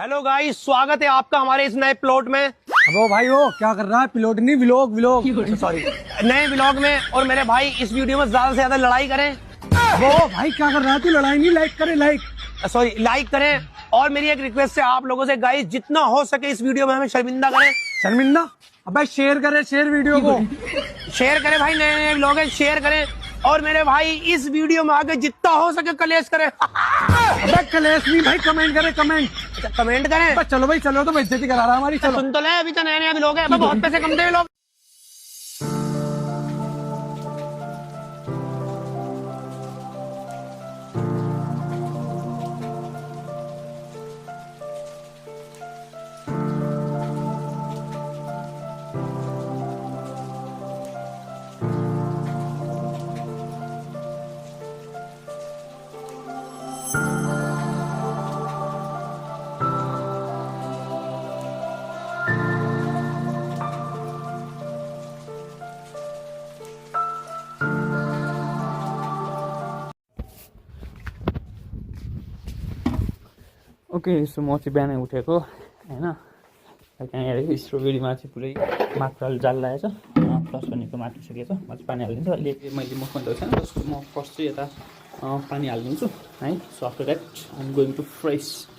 Hello guys, स्वागत है आपका हमारे इस नए प्लॉट में। अब भाई वो क्या कर रहा है? प्लॉट नहीं, व्लॉग व्लॉग सॉरी, नए व्लॉग में। और मेरे भाई इस वीडियो में ज्यादा से ज्यादा लड़ाई करें। वो भाई क्या कर रहा है? तू लड़ाई नहीं, लाइक करे, लाइक सॉरी, लाइक करें। और मेरी एक रिक्वेस्ट है आप लोगों से गाइस, जितना हो सके इस वीडियो में हमें शर्मिंदा करें। शर्मिंदा? अबे शेयर करे, शेयर वीडियो को शेयर करें भाई, नए नए व्लॉग है, शेयर करें। और मेरे भाई इस वीडियो में आगे जितना हो सके कलेश करें। अबे कलेश नहीं भाई, कमेंट करे, कमेंट। अच्छा, कमेंट करें। अबे चलो भाई, चलो तो बेइज्जती करा रहा है हमारी। चलो सुन तो ले, अभी तो नए नए व्लॉग है, अबे बहुत पैसे कमते हैं लोग। ओके, सो म चाहिँ बिहानै उठेको होइन। त्यहाँ हेरेको स्ट्रबेरीमा चाहिँ पुरै मात्राले जाल लागेको छ, प्लस भनेको माटिसकेको छ। म चाहिँ पानी हालिदिन्छु। अहिले मैले मुख बन्द छैन, जस्तो म फर्स्ट चाहिँ यता पानी हालिदिन्छु है। So after that I am going to fresh.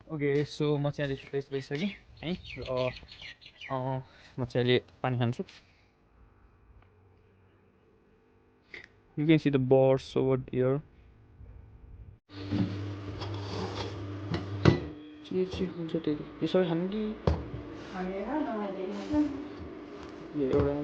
Okay, so म चाहिँ अहिले फ्रेस भइसकेँ है। र म चाहिँ अहिले पानी खान्छु। You can see the birds over there. हुन्छ त्यति यो सबै खानु कि एउटा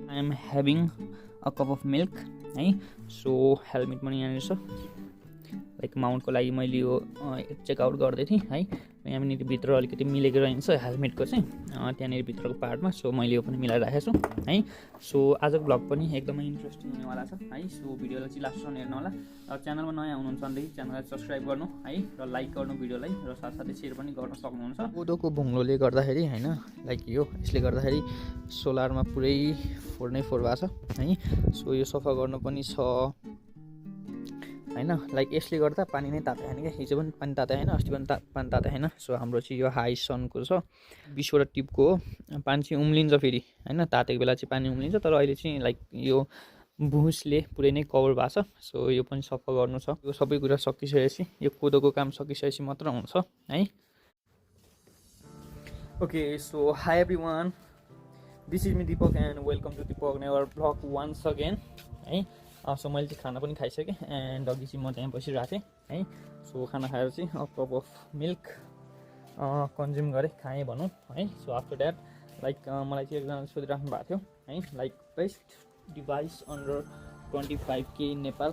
I am having a cup of milk है। सो हेलमेट पनि यहाँनिर छ। लाइक माउन्टको लागि मैले यो चेकआउट गर्दै थिएँ है। यहाँनिर भित्र अलिकति मिलेको रहन्छ हेलमेटको चाहिँ त्यहाँनिर भित्रको पार्टमा। सो मैले यो पनि मिलाएर राखेको छु है। सो आजको भ्लग पनि एकदमै इन्ट्रेस्टिङ हुनेवाला छ है। सो भिडियोलाई चाहिँ लास्टसम्म हेर्नु होला। र च्यानलमा नयाँ हुनुहुन्छ भनेदेखि च्यानललाई सब्सक्राइब गर्नु है, र लाइक गर्नु भिडियोलाई, र साथसाथै सेयर पनि गर्न सक्नुहुन्छ। कोदोको भुङ्लोले गर्दाखेरि होइन, लाइक यसले गर्दाखेरि सोलरमा पुरै फोहोर नै फोहोर भएको छ है। सो यो सफा गर्नु पनि छ होइन। लाइक यसले गर्दा पानी नै तातो होइन क्या। हिजो पनि पानी तातो होइन, अस्ति पनि पानी तातो होइन। सो हाम्रो चाहिँ यो हाई सनको छ, 20वटा टिपको हो। पानी चाहिँ उम्लिन्छ फेरि होइन, तातेको बेला चाहिँ पानी उम्लिन्छ। तर अहिले चाहिँ लाइक यो भुसले पुरै नै कभर भएको छ। सो यो पनि सफा गर्नु छ। यो सबै कुरा सकिसकेपछि, यो कोदोको काम सकिसकेपछि मात्र हुन्छ है। Okay, so hi everyone, this is me Deepak and welcome to Deepak never blog once again है। सो मैले चाहिँ खाना पनि खाइसकेँ एन्ड अघि चाहिँ म त्यहाँ बसिरहेको थिएँ है। सो खाना खाएर चाहिँ a cup of milk consume गरेँ, खाएँ भनौँ है। सो आफ्टर द्याट लाइक मलाई चाहिँ एकजनाले सोधिराख्नु भएको थियो है, like best device under 25K in Nepal.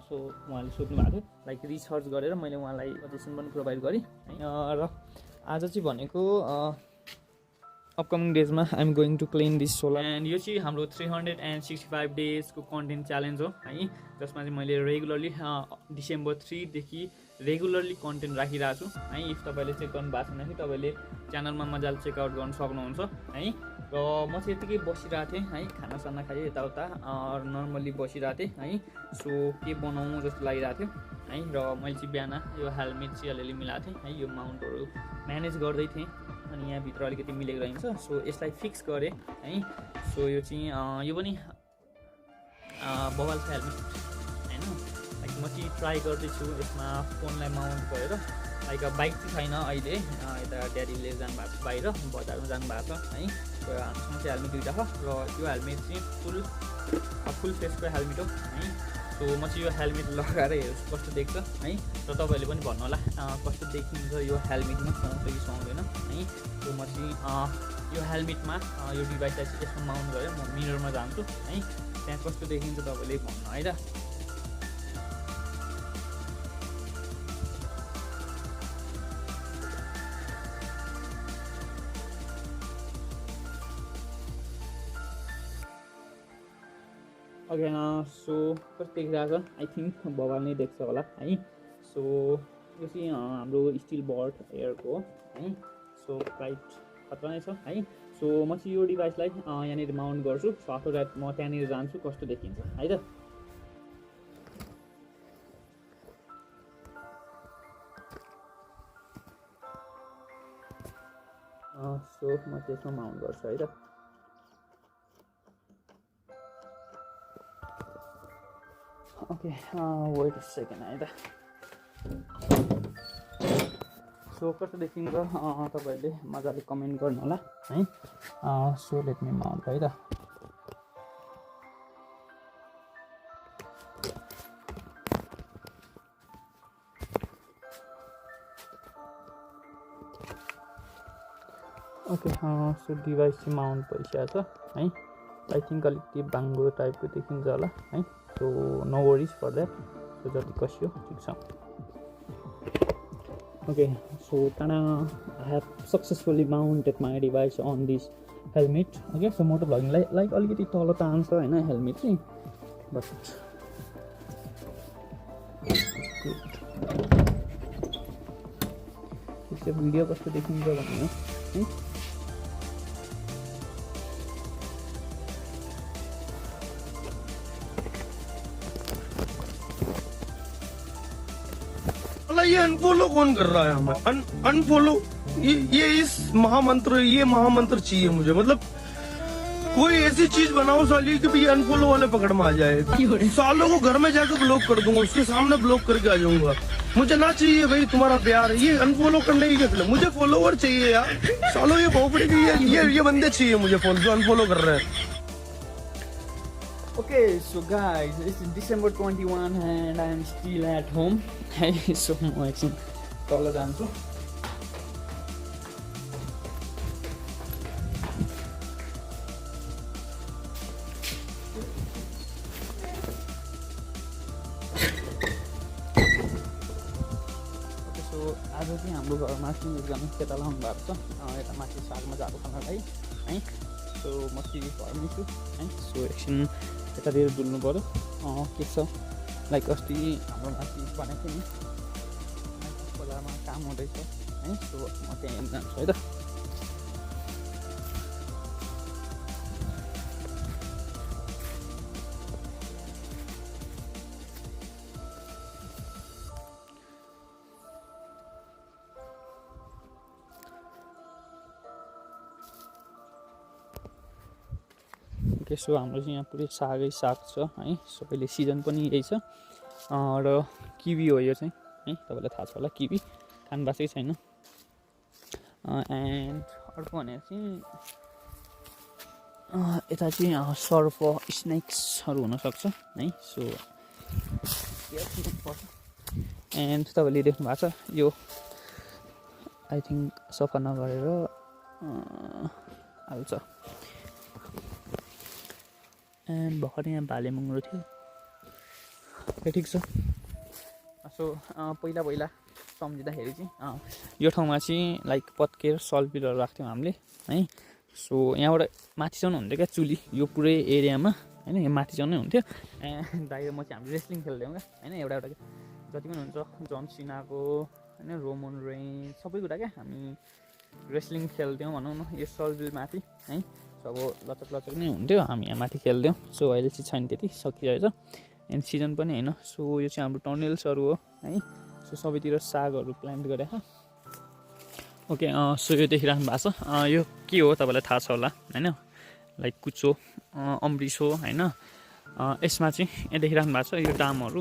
So उहाँले सोध्नु भएको थियो, लाइक रिसर्च गरेर मैले उहाँलाई सजेसन पनि प्रोभाइड गरेँ है। र आज चाहिँ भनेको अपकमिङ डेजमा I am going to clean this solar. And यो चाहिँ हाम्रो 365 डेजको कन्टेन्ट च्यालेन्ज हो है, जसमा चाहिँ मैले रेगुलरली डिसेम्बर 3 देखि रेगुलरली कन्टेन्ट राखिरहेको छु है। इफ तपाईँले चेक गर्नु भएको छैन भने तपाईँले च्यानलमा मजाले चेकआउट गर्न सक्नुहुन्छ है। र म चाहिँ यतिकै बसिरहेको थिएँ है, खानासाना खाएँ यताउता नर्मल्ली बसिरहेको थिएँ है। सो के बनाउँ जस्तो लागिरहेको थियो है। र मैले चाहिँ बिहान यो हेलमेट चाहिँ अलिअलि मिलाएको थिएँ है, यो माउन्टहरू म्यानेज गर्दै थिएँ अनि यहाँभित्र अलिकति मिलेको रहन्छ। सो यसलाई फिक्स गरेँ है। सो यो चाहिँ यो पनि बवाल छ हेलमेट होइन। लाइक म चाहिँ ट्राई गर्दैछु यसमा फोनलाई माउन्ट गरेर। लाइक बाइक चाहिँ छैन अहिले, यता ड्याडीले जानुभएको छ बाहिर बजारमा जानुभएको छ है। र हामीसँग चाहिँ हेलमेट दुइटा छ र यो हेलमेट चाहिँ फुल फेसको हेलमेट हो है। सो म चाहिँ यो हेलमेट लगाएर हेर्छु कस्तो देख्छ है। र तपाईँहरूले पनि भन्नु होला कस्तो देखिन्छ यो हेलमेटमा, सुहाउँछ कि सुहाउँदैन है। सो म चाहिँ यो हेलमेटमा यो डिभाइसलाई चाहिँ यसमा माउन्ट गरेर म मिररमा जान्छु है, त्यहाँ कस्तो देखिन्छ तपाईँले भन्नु है त। ओके सो कस्तो देखिरहेको छ, आई थिङ्क बवाल नै देख्छ होला है। सो यो चाहिँ हाम्रो स्टिल बर्ड एयरको है। सो प्राइट खतरा नै छ है। सो म चाहिँ यो डिभाइसलाई यहाँनिर माउन्ट गर्छु। सो आफ्टर द्याट म त्यहाँनिर जान्छु कस्तो देखिन्छ है त। सो म त्यसमा माउन्ट गर्छु है त। ओके वेट सेकेन्ड है त। सो कस्तो देखिन्छ तपाईँहरूले मजाले कमेन्ट गर्नु होला है। सो लेट मी माउन्ट है त। ओके सो डिभाइस चाहिँ माउन्ट भइसकेको छ है। आई थिङ्क अलिकति बाङ्गो टाइपको देखिन्छ होला है। So no worries for that. So जति कसियो ठिक छ। Okay so tada I have successfully mounted my device on this helmet. Okay so मोटो भ्लगिङलाई लाइक अलिकति तल तान्छ होइन हेलमेट चाहिँ, बट त्यो भिडियो कस्तो देखिन्छ भन्नु है। ये अनफॉलो कौन कर रहा है हमें? अनफॉलो ये इस महामंत्र चाहिए मुझे। मतलब कोई ऐसी चीज बनाओ साली कि ये अनफॉलो वाले पकड़ में आ जाए। सालों को घर में जाकर ब्लॉक कर दूंगा, उसके सामने ब्लॉक करके आ जाऊंगा। मुझे ना चाहिए भाई तुम्हारा प्यार, ये अनफॉलो करने की क्या, मुझे फॉलोवर चाहिए यार। सालों ये भोपड़ी की ये बंदे चाहिए मुझे जो अनफॉलो कर रहे हैं। Okay, so guys, it's December 21 and I am still at home. Hey, so म एकछिन तल जान्छु। सो आज चाहिँ हाम्रो घरमा चाहिँ एकजना केटा लाउनु भएको छ, यता माथि सागमा जाएको खानालाई है। सो म चाहिँ घरमै छु है। सो एकछिन यतातिर डुल्नु पऱ्यो। के छ लाइक अस्ति हाम्रो माथि भनेको थिएँ नि खोलामा काम हुँदैछ है। सो म त्यहाँ हेर्न जान्छु है त। ओके सो हाम्रो चाहिँ यहाँ पुरै सागै साग छ है। सो अहिले सिजन पनि यही छ। र किवी हो यो चाहिँ है, तपाईँलाई थाहा छ होला किवी खानु भएको छैन। एन्ड अर्को भनेर चाहिँ यता चाहिँ सर्फ स्नेक्सहरू हुनसक्छ है। सो एन्ड तपाईँले देख्नु भएको छ यो आई थिङ्क सफा नगरेर हाल्छ। एन्ड भर्खर यहाँ भाले मङ्गरो थियो ठिक छ। सो पहिला सम्झिँदाखेरि चाहिँ यो ठाउँमा चाहिँ लाइक पत्केर सल्पिलहरू राख्थ्यौँ हामीले है। सो यहाँबाट माथिसम्म हुन्थ्यो क्या चुली, यो पुरै एरियामा होइन, यो माथिसम्म नै हुन्थ्यो। बाहिर म चाहिँ हामीले रेस्लिङ खेल्थ्यौँ क्या होइन, एउटा जति पनि हुन्छ जन सिनाको होइन, रोमन रेन्ज सबै कुरा क्या, हामी रेस्लिङ खेल्थ्यौँ भनौँ न यो सल्पिलमाथि है। सो अब लचक नै हुन्थ्यो, हामी यहाँ माथि खेल्थ्यौँ। सो अहिले चाहिँ छैन, त्यति सकिरहेछ एन्ड सिजन पनि होइन। सो यो चाहिँ हाम्रो टनेल्सहरू हो है। सो सबैतिर सागहरू प्लान्ट गरेको। ओके, सो यो देखिराख्नु भएको छ, यो के हो तपाईँलाई थाहा छ होला होइन, लाइक कुचो अम्रिस हो होइन। यसमा चाहिँ यहाँ देखिराख्नु भएको छ यो डामहरू,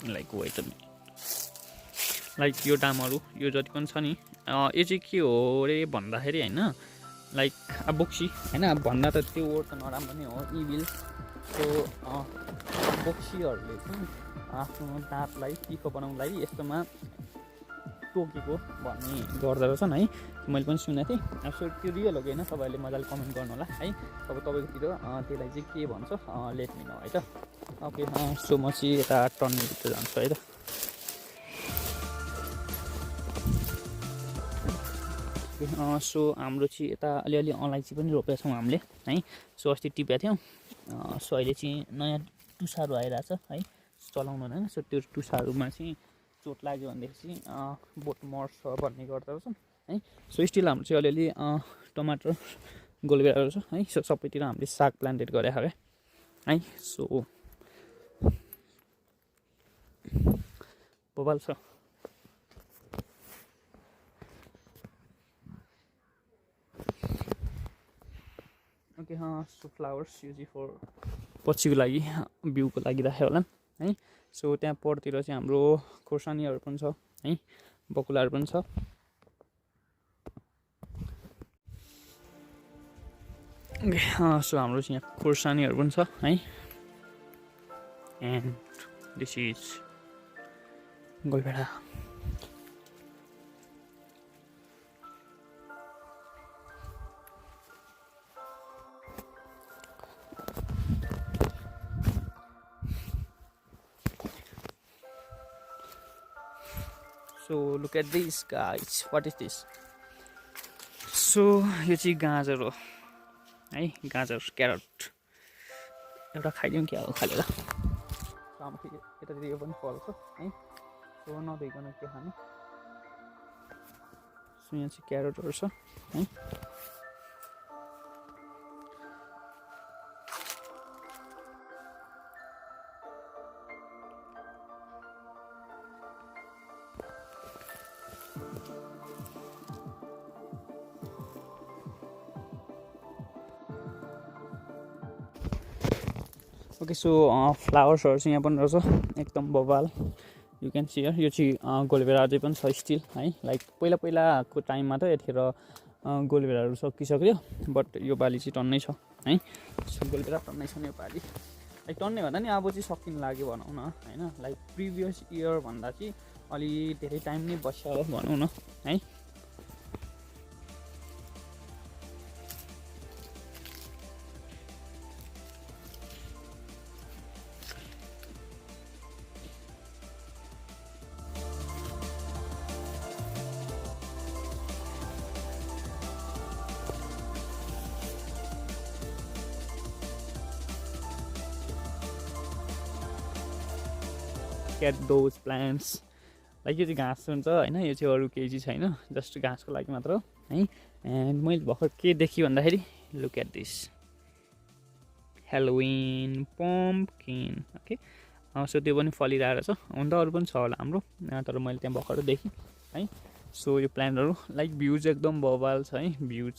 लाइक लाइक यो डामहरू यो जति पनि छ नि, यो चाहिँ के हो अरे भन्दाखेरि होइन, लाइक बोक्सी होइन, भन्दा त त्यो वर्ड त नराम्रो नै हो, इभिल। सो बोक्सीहरूले चाहिँ आफ्नो दाँतलाई तिखो बनाउनुको लागि यस्तोमा टोकेको भन्ने गर्दो रहेछन् है, मैले पनि सुनेको थिएँ। सो त्यो रियल हो कि होइन तपाईँहरूले मजाले कमेन्ट गर्नु होला है, अब तपाईँकोतिर त्यसलाई चाहिँ के भन्छ लेट मी नो है त। ओके, सो म चाहिँ यता टर्नभित्र जान्छु है त। सो हाम्रो चाहिँ यता अलिअलि अलैँची पनि रोपेका छौँ हामीले है। सो अस्ति टिपेका थियौँ। सो अहिले चाहिँ नयाँ टुसाहरू आइरहेछ है, चलाउनु होइन। सो त्यो टुसाहरूमा चाहिँ चोट लाग्यो भनेदेखि चाहिँ बोट मर्छ भन्ने गर्दो रहेछ है। सो स्टिल हाम्रो चाहिँ अलिअलि टमाटर गोलभेडाहरू छ है। सो सबैतिर हामीले साग प्लान्टेड गरेको क्या है। सो बबाल छ। ओके, सो फ्लावर्स यो चाहिँ फर पछिको लागि भ्यूको लागि राख्यो होला है। सो त्यहाँ परतिर चाहिँ हाम्रो खोर्सानीहरू पनि छ है, बकुलाहरू पनि छ। सो हाम्रो चाहिँ यहाँ खोर्सानीहरू पनि छ है। एन्ड दिस इज गोलभेडा। So look at this guys, what is this? So यो चाहिँ गाजर हो है, गाजर क्यारट एउटा खाइदिउँ क्या हो खालेर। यतातिर यो पनि फल्छ है। सो नभइकन के खाने। सो यहाँ चाहिँ क्यारटहरू छ है। ओके, सो फ्लावर्सहरू चाहिँ यहाँ पनि रहेछ एकदम बबाल, यु क्यान सी हियर। यो चाहिँ गोलभेडा अझै पनि छ स्टिल है। लाइक पहिलाको टाइममा त यतिखेर गोलभेडाहरू सकिसक्यो, बट यो पालि चाहिँ टन्नै छ है। सो गोलभेडा टन्नै छ यो पालि, लाइक टन्नै भन्दा नि अब चाहिँ सकिन लाग्यो भनौँ न होइन। लाइक प्रिभियस इयर भन्दा चाहिँ अलि धेरै टाइम नै बस्यो भनौँ न है। Get those plants. लाइक यो चाहिँ घाँस हुन्छ होइन, यो चाहिँ अरू केही चाहिँ छैन, जस्ट घाँसको लागि मात्र हो है। एन्ड मैले भर्खर के देखेँ भन्दाखेरि look at this Halloween pumpkin. Okay, so त्यो पनि फलिरहेको छ, हुन त अरू पनि छ होला हाम्रो, तर मैले त्यहाँ भर्खर देखेँ है। सो यो प्लान्टहरू लाइक भ्युज एकदम बबाल छ है, भ्युज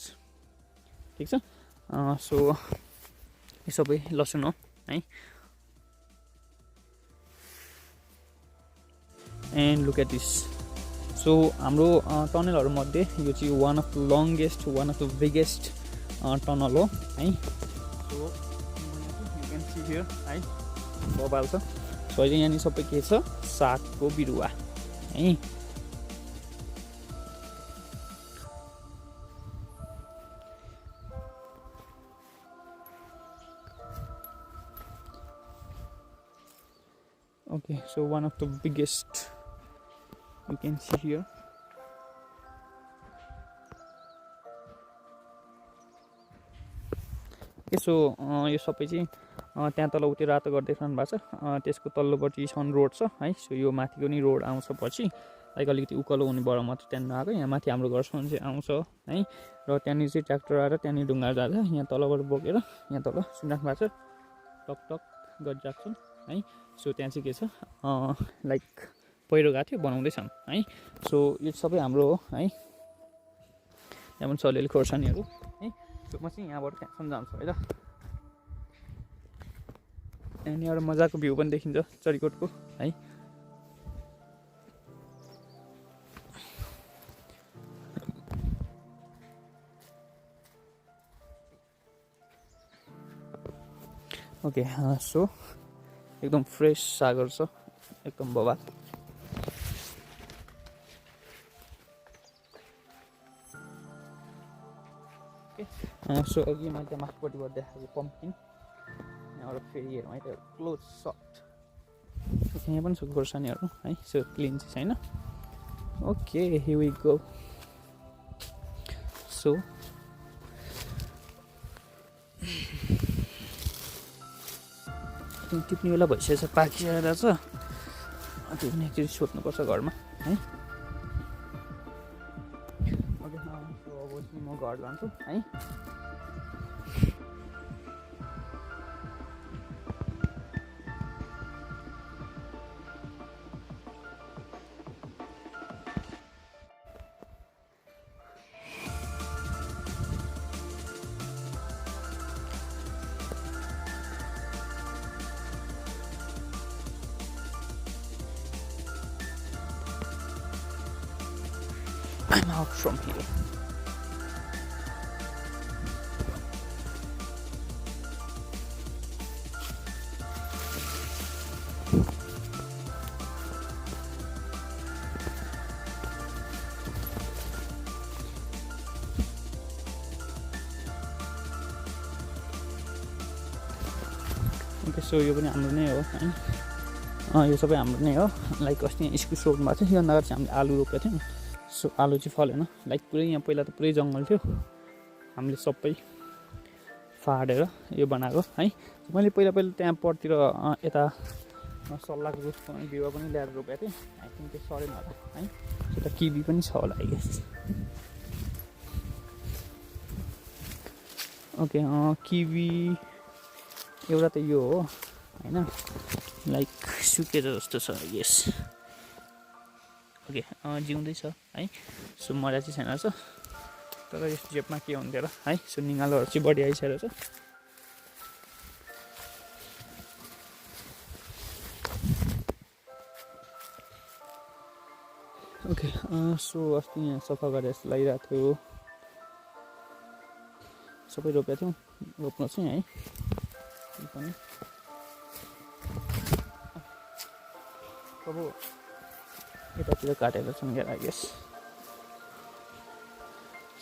ठिक छ। सो यो सबै लसुन हो है। And look at this. So हाम्रो टनलहरूमध्ये यो चाहिँ one of the longest, one of the biggest tunnel हो है। So you can see here है, बबाल छ। सो अहिले यहाँनिर सबै के छ, सागको बिरुवा है। Okay, Okay, so one of the biggest you can see here. So यो सबै चाहिँ त्यहाँ तल उति रातो गर्दै देख्नु भएको छ त्यसको तल्लोपट्टि छन् रोड छ है सो यो माथिको नि रोड आउँछ पछि लाइक अलिकति उकालो हुने भएर मात्र त्यहाँ आएको यहाँ माथि हाम्रो घरसम्म चाहिँ आउँछ है र त्यहाँनिर चाहिँ ट्र्याक्टर आएर त्यहाँनिर ढुङ्गा जान्छ यहाँ तलबाट बोकेर यहाँ तल सुनिराख्नु भएको छ टक टक गरिरहेको छन् है सो त्यहाँ चाहिँ के छ लाइक पहिरो गएको थियो बनाउँदैछन् है सो यो सबै हाम्रो हो है यहाँ पनि छ अलिअलि खोर्सानीहरू है सो म चाहिँ यहाँबाट त्यहाँसम्म जान्छु है त यहाँनिर एउटा मजाको भ्यू पनि देखिन्छ चरीकोटको है ओके सो एकदम फ्रेस सागर छ एकदम बवाल सो अघि मैले त्यहाँ माथिपट्टिबाट देखाएको पम्पकिन यहाँबाट फेरि हेरौँ है त क्लोज सट यहाँ पनि छ खोर्सानीहरू है सो क्लिन चाहिँ छैन okay here we go so टिप्ने बेला भइसकेको छ पाकिरहेर छ त्यो पनि एकचोटि सोध्नुपर्छ घरमा है ओके सो अब चाहिँ म घर जान्छु है I'm out from here. Okay, so यो पनि हाम्रो नै हो है यो सबै हाम्रो नै हो लाइक अस्ति यहाँ इस्कुस रोप्नु भएको थियो योभन्दा अगाडि चाहिँ हामीले आलु रोपेको थियौँ सो आलु चाहिँ फलेन लाइक पुरै यहाँ पहिला त पुरै जङ्गल थियो हामीले सबै फाडेर यो बनाएको है मैले पहिला त्यहाँ पटतिर यता सल्लाहको रुखको बिरुवा पनि ल्याएर रोपेको थिएँ आई थिङ्क त्यो सरेन होला है यता किवी पनि छ होला आई गेस ओके किवी एउटा त यो हो होइन लाइक सुकेर जस्तो छ यस ओके जिउँदैछ है सो मजा चाहिँ छैन रहेछ तर यस जेपमा के हुन्थ्यो र है सो निगालोहरू चाहिँ बढी आइसकेको छ ओके सो अस्ति यहाँ सफा गरेर जस्तो लागिरहेको थियो सबै रोपेको थियौँ रोप्नु चाहिँ है पनि अब यतातिर काटेर छन् क्या आई गेस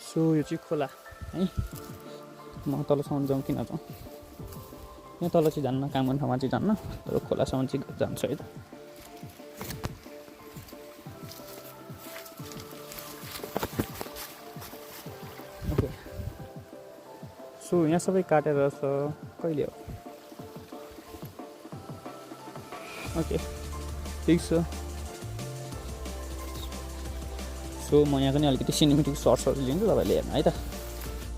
सो यो चाहिँ खोला है म तलसम्म जाउँ किन जाउँ यहाँ तल चाहिँ जान्न काम गर्ने ठाउँमा चाहिँ जान्न तर खोलासम्म चाहिँ जान्छु है त ओके सो यहाँ सबै काटेर छ कहिले हो ओके ठिक छ सो म यहाँ पनि अलिकति सिनेमेटिक सर्ट्सहरू लिन्छु तपाईँले हेर्नु है त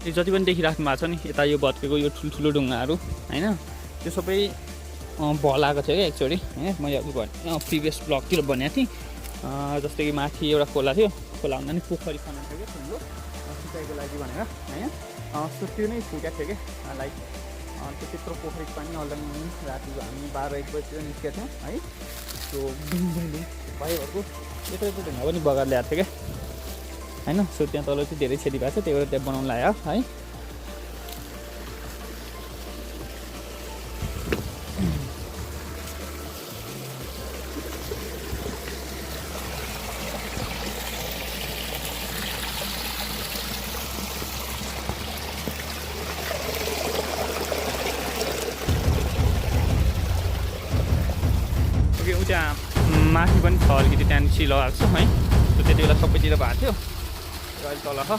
यो जति पनि देखिराख्नु भएको छ नि यता यो भत्केको यो ठुल्ठुलो ढुङ्गाहरू होइन त्यो सबै भलाएको थियो क्या एकचोटि होइन मैले अघि भने प्रिभियस ब्लगतिर भनेको थिएँ जस्तै कि माथि एउटा खोला थियो खोला भन्दा नि पोखरी खनाएको थियो क्या ठुलो सिँचाइको लागि भनेर होइन सो त्यो नै फुटेको थियो क्या लाइक त्यो त्यत्रो पोखरीको पानी अलरेडी रातिको हामी 12-1 बजीतिर निस्केको थियौँ है सो भाइहरूको यत्रो ढुङ्गा पनि बगाएर ल्याएको थियो क्या होइन सो त्यहाँ तल चाहिँ धेरै क्षति भएको छ त्यही भएर त्यहाँ बनाउनु लाग्यो है माथि पनि छ अलिकति त्यहाँदेखि लगाएको छु है। त्यति बेला सबैतिर भएको थियो र अहिले तल छ।